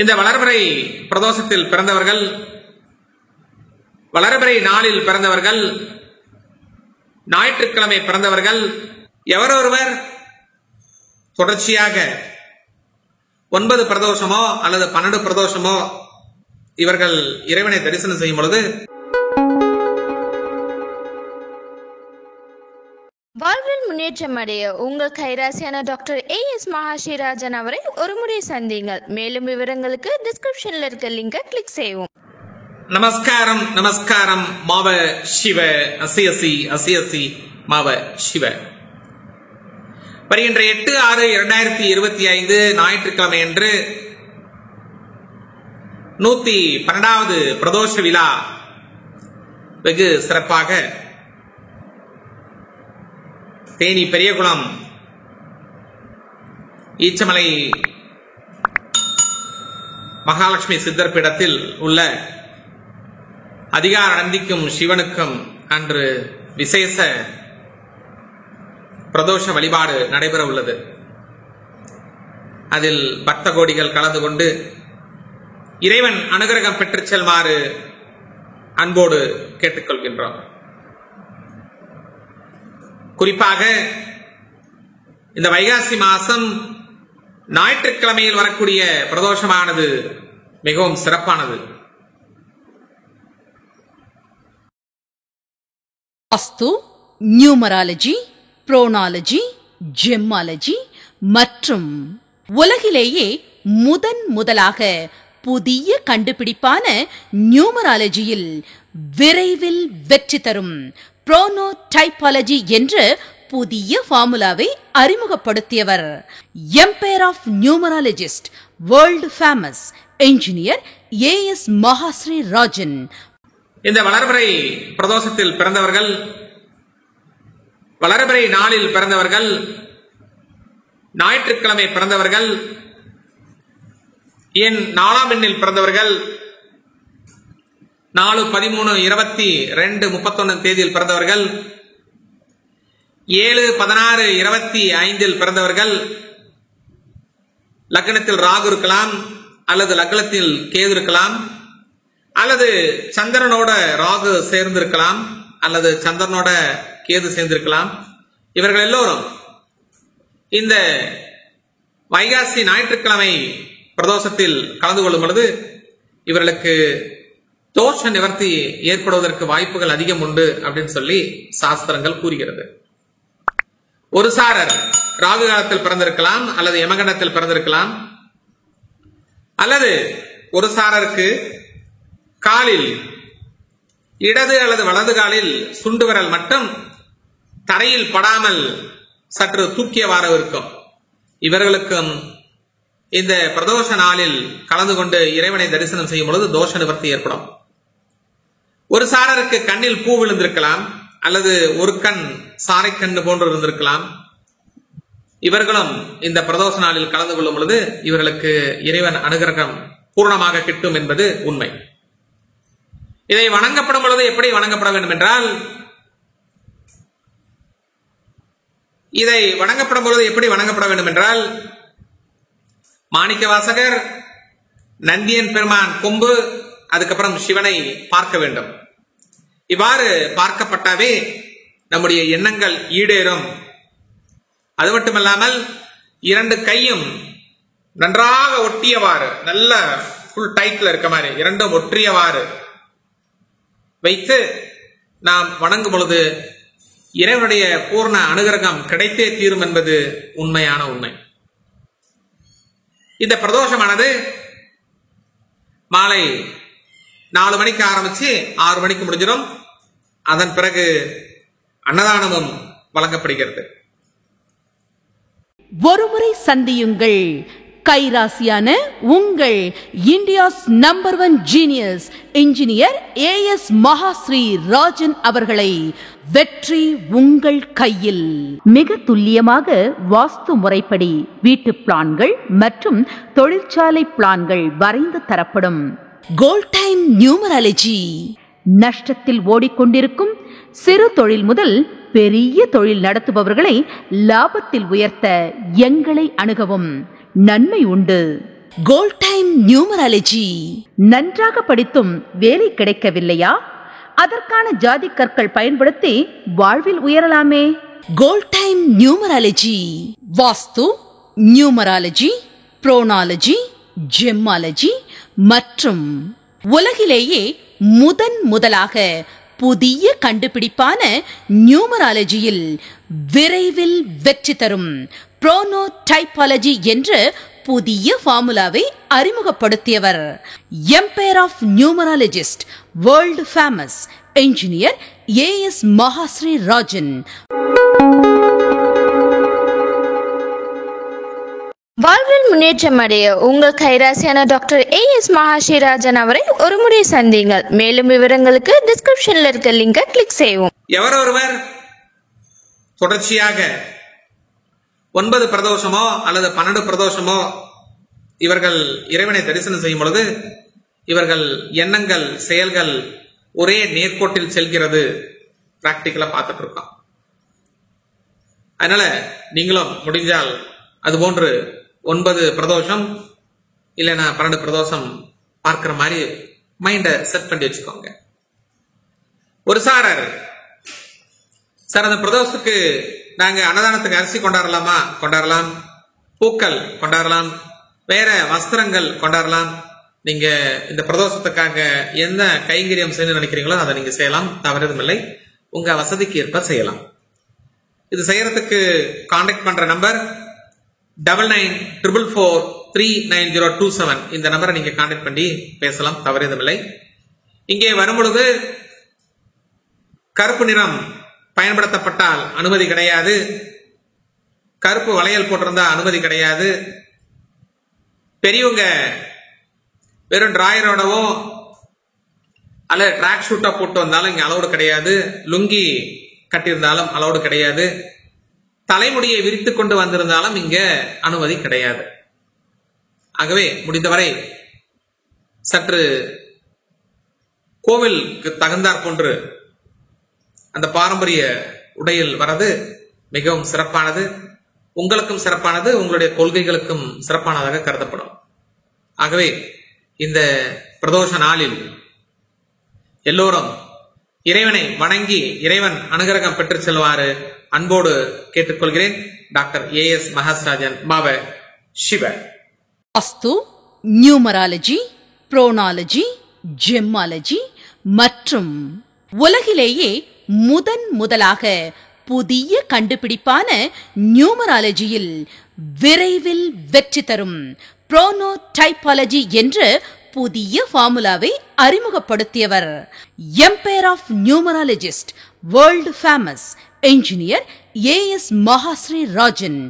இந்த வளர்பிறை பிரதோஷத்தில் பிறந்தவர்கள், வளர்பிறை நாளில் பிறந்தவர்கள், ஞாயிற்றுக்கிழமை பிறந்தவர்கள் எவரொருவர் தொடர்ச்சியாக 9 பிரதோஷமோ அல்லது 12 பிரதோஷமோ இவர்கள் இறைவனை தரிசனம் செய்யும் பொழுது வாழ்வில் முன்னேற்றம் அடைய உங்கள் கைராசியான டாக்டர் AS மகாஸ்ரீராஜன் அவரை ஒரு முறை சந்தியுங்கள். மேலும் விவரங்களுக்கு டிஸ்கிரிப்ஷன்ல இருக்க லிங்கை கிளிக் செய்யவும். நமஸ்காரம் நமஸ்காரம். மாவ சிவ அசியசி அசியசி மாவ சிவ. வருகின்ற 8/6/2025 ஞாயிற்றுக்கிழமை அன்று 112வது பிரதோஷ விழா வெகு சிறப்பாக தேனி பெரியகுளம் ஈச்சமலை மகாலட்சுமி சித்தர் பீடத்தில் உள்ள அதிகார நந்திக்கும் சிவனுக்கும் அன்று விசேஷ பிரதோஷ வழிபாடு நடைபெற உள்ளது. அதில் பக்த கோடிகள் கலந்து கொண்டு இறைவன் அனுகிரகம் பெற்று செல்மாறு அன்போடு கேட்டுக்கொள்கின்றோம். குறிப்பாக இந்த வைகாசி மாசம் ஞாயிற்றுக்கிழமையில் வரக்கூடிய பிரதோஷமானது மிகவும் சிறப்பானது. வாஸ்து, நியூமராலஜி, புரோனாலஜி, ஜெம்மாலஜி மற்றும் உலகிலேயே முதலாக புதிய கண்டுபிடிப்பான நியூமராலஜியில் விரைவில் வெற்றி தரும் புரோனோடைபாலஜி என்ற புதிய ஃபார்முலாவை அறிமுகப்படுத்தியவர் empire of numerologist, world famous engineer AS Mahasrirajan. இந்த வளர்பிறை பிரதோஷத்தில் பிறந்தவர்கள், வளர்பிறை நாளில் பிறந்தவர்கள், ஞாயிற்றுக்கிழமை பிறந்தவர்கள், எண் 4ஆம் எண்ணில் பிறந்தவர்கள், 4/13/22/31 தேதியில் பிறந்தவர்கள், 7/16/25 பிறந்தவர்கள், லக்னத்தில் ராகு இருக்கலாம் அல்லது லக்னத்தில் கேது இருக்கலாம், அல்லது சந்திரனோட ராகு சேர்ந்திருக்கலாம் அல்லது சந்திரனோட கேது சேர்ந்திருக்கலாம். இவர்கள் எல்லோரும் இந்த வைகாசி ஞாயிற்றுக்கிழமை பிரதோஷத்தில் கலந்து கொள்ளும் பொழுது இவர்களுக்கு தோஷ நிவர்த்தி ஏற்படுவதற்கு வாய்ப்புகள் அதிகம் உண்டு அப்படின்னு சொல்லி சாஸ்திரங்கள் கூறுகிறது. ஒரு சாரர் ராகு காலத்தில் பிறந்திருக்கலாம் அல்லது யமகண்டத்தில் பிறந்திருக்கலாம், அல்லது ஒரு சாரருக்கு காலில் இடது அல்லது வலது காலில் சுண்டு விரல் மட்டும் தரையில் படாமல் சற்று தூக்கியவாறு இருக்கும். இவர்களுக்கும் இந்த பிரதோஷ நாளில் கலந்து கொண்டு இறைவனை தரிசனம் செய்யும் பொழுது தோஷ நிவர்த்தி ஏற்படும். ஒரு சாரருக்கு கண்ணில் பூ விழுந்திருக்கலாம் அல்லது ஒரு கண் சாரைக்கண்ணு போன்று இருந்திருக்கலாம். இவர்களும் இந்த பிரதோஷ நாளில் கலந்து கொள்ளும் பொழுது இவர்களுக்கு இறைவன் அனுகிரகம் பூர்ணமாக கிட்டும் என்பது உண்மை. இதை வணங்கப்படும் பொழுது எப்படி வணங்கப்பட வேண்டும் என்றால், மாணிக்க வாசகர், நந்தியன் பெருமான் கொம்பு, அதுக்கப்புறம் சிவனை பார்க்க வேண்டும். இவ்வாறு பார்க்கப்பட்டாவே நம்முடைய எண்ணங்கள் ஈடேறும். அது மட்டுமல்லாமல் 2 கையும் நன்றாக ஒட்டியவாறு, நல்ல ஃபுல் டைட்ல இருக்க மாதிரி 2ம் ஒற்றியவாறு வைத்து நாம் வணங்கும் பொழுது இறைவனுடைய பூர்ண அனுகிரகம் கிடைத்தே தீரும் என்பது உண்மையான உண்மை. இந்த பிரதோஷமானது மாலை 4 மணிக்கு ஆரம்பிச்சு 6 மணிக்கு முடிஞ்சிடும். அதன் பிறகு அன்னதானமும் வழங்கப்படுகிறது. ஒருமுறை சந்தியுங்கள் கைராசியான உங்கள் India's number 1 genius engineer AS மகாஸ்ரீராஜன் அவர்களை. வெற்றி உங்கள் கையில். மிக துல்லியமாக வாஸ்து முறைப்படி வீட்டு பிளான்கள் மற்றும் தொழிற்சாலை பிளான்கள் வரைந்து தரப்படும். Gold time numerology. நஷ்டத்தில் ஓடிக்கொண்டிருக்கும் சிறு தொழில் முதல் பெரிய தொழில் நடத்துபவர்களை லாபத்தில் உயர்த்த எங்களை அணுகவும். நன்மை உண்டு. Gold time numerology. நன்றாக படித்தும் வேலை கிடைக்கவில்லையா? அதற்கான ஜாதி கற்கள் பயன்படுத்தி வாழ்வில் உயரலாமே. Gold time numerology. Vastu, numerology, புரோனாலஜி, ஜெம்மாலஜி மற்றும் உலகிலேயே முதலாக புதிய கண்டுபிடிப்பான நியூமராலஜியில் விரைவில் வெற்றி தரும் புரோனோடைபாலஜி என்ற புதிய ஃபார்முலாவை அறிமுகப்படுத்தியவர் empire of numerologist, world famous engineer A S Mahasri Rajan. வாழ்வில் முன்னேற்றம் அடைய உங்கள் கைராசியான டாக்டர் ஏஎஸ் மகாஸ்ரீராஜன் அவரை ஒரு முறை சந்தியுங்கள். மேலும் விவரங்களுக்கு டிஸ்கிரிப்ஷன்ல இருக்க லிங்கை கிளிக் செய்வோம். எவரொருவர் தொடர்ச்சியாக 9 பிரதோஷமோ அல்லது 12 பிரதோஷமோ இவர்கள் இறைவனை தரிசனம் செய்யும் பொழுது இவர்கள் எண்ணங்கள், செயல்கள் ஒரே நேர்கோட்டில் செல்கிறது. பிராக்டிக்கலா பார்த்துட்டு இருக்கோம். அதனால நீங்களும் முடிஞ்சால் அதுபோன்று 9 பிரதோஷம் இல்லைன்னா 12 பிரதோஷம் பார்க்கிற மாதிரி மைண்டை செட் பண்ணி வச்சுக்கோங்க. ஒரு சார் அந்த பிரதோஷத்துக்கு நாங்க அன்னதானத்துக்கு அரிசி கொண்டாடலாமா? கொண்டாடலாம். பூக்கள் கொண்டாடலாம், வேற வஸ்திரங்கள் கொண்டாடலாம். நீங்க இந்த பிரதோஷத்துக்காக என்ன கைங்கரியம் செய்யணும்னு நினைக்கிறீங்களோ அதை நீங்க செய்யலாம், தவறுதில்லை. உங்க வசதிக்கு ஏற்ப செய்யலாம். இது செய்யறதுக்கு கான்டாக்ட் பண்ற நம்பர் 9944439027. இந்த நம்பரை நீங்க கான்டாக்ட் பண்ணி பேசலாம், தவறுதில்லை. இங்கே வரும்பொழுது கருப்பு நிறம் பயன்படுத்தப்பட்டால் அனுமதி கிடையாது. கருப்பு வளையல் போட்டிருந்தா அனுமதி கிடையாது. பெரியவங்க வெறும் டிராயரோடவோ அல்ல ட்ராக் ஷூட்டா போட்டு வந்தாலும் இங்க அலோடு கிடையாது. லுங்கி கட்டியிருந்தாலும் அலோடு கிடையாது. தலைமுடியை விரித்து கொண்டு வந்திருந்தாலும் இங்க அனுமதி கிடையாது. ஆகவே முடிந்தவரை சற்று கோவிலுக்கு தகுந்தாற் போன்று அந்த பாரம்பரிய உடையில் வரது மிகவும் சிறப்பானது. உங்களுக்கும் சிறப்பானது, உங்களுடைய கொள்கைகளுக்கும் சிறப்பானதாக கருதப்படும். ஆகவே இந்த பிரதோஷ நாளில் எல்லோரும் இறைவனை வணங்கி இறைவன் அனுகிரகம் பெற்று செல்வாறு அன்போடு கேட்டுக்கொள்கிறேன். டாக்டர் ஏஎஸ் மகாஸ்ராஜன், மாவ சிவ. வாஸ்து, நியூமராலஜி, புரோனாலஜி, ஜெம்மாலஜி மற்றும் உலகிலேயே முதலாக புதிய கண்டுபிடிப்பான நியூமராலஜியில் விரைவில் வெற்றி தரும் புரோனோடைபாலஜி என்ற புதிய ஃபார்முலாவை அறிமுகப்படுத்தியவர் empire of numerologist, world famous engineer A S Mahasri Rajan.